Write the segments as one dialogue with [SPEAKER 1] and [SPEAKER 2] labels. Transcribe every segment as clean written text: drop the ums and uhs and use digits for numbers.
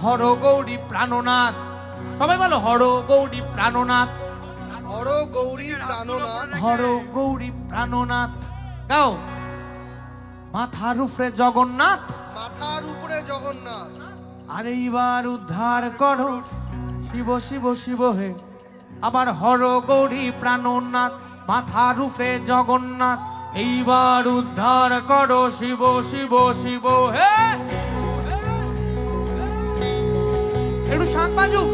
[SPEAKER 1] হর গৌরী প্রাণনাথ। সবাই বলো হর গৌরী প্রাণনাথ,
[SPEAKER 2] হর গৌরী প্রাণনাথ,
[SPEAKER 1] হর গৌরী প্রাণনাথ। গাও। মাথার উপরে জগন্নাথ,
[SPEAKER 2] মাথার উপরে জগন্নাথ,
[SPEAKER 1] আর এইবার উদ্ধার করো শিব শিব শিব হে। আবার হর গৌরী প্রাণনাথ, মাথার উপরে জগন্নাথ, এইবার উদ্ধার করো শিব শিব শিব হে। একটু শাক বাজুক।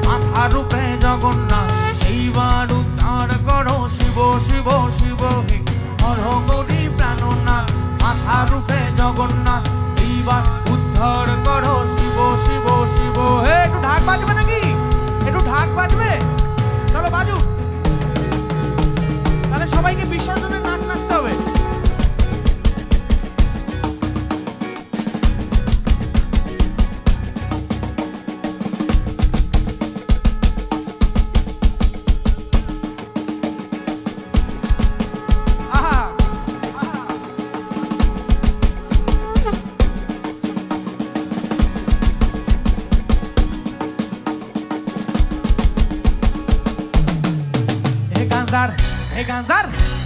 [SPEAKER 1] মাথার উপরে জগন্নাথ, এইবার উদ্ধার করো শিব শিব শিব হে। হর গৌরী প্রাণনাথ, মাথার উপরে জগন্নাথ, এইবার উদ্ধার করো শিব শিব শিব হে। একটু ঢাক বাজবে নাকি? একটু ঢাক বাজবে? চলো বাজুক। তাহলে সবাইকে বিসর্জনের নাচ নাচতে হবে।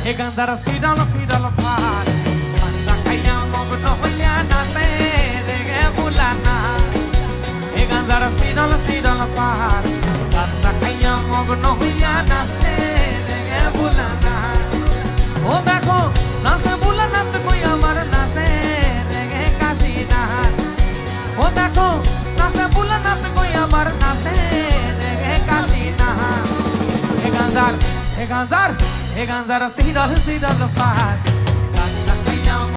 [SPEAKER 1] হে গান্ধার সিডাল সিডাল পার, পান্ডা খাইয়া মগ্ন হইয়া নাচে রেগে বুলানা। হে গান্ধার সিডাল সিডাল পার, পান্ডা খাইয়া মগ্ন হইয়া নাচে রেগে বুলানা। ও দেখো নাচে বুলানাথ কই আমার নাচে রেগে কাশিনা। ও দেখো নাচে বুলানাথ কই আমার নাচে রেগে কাশিনা। হে গান্ধার, হে গান্ধার, হে গান্ধার সিডাল সিডাল পার,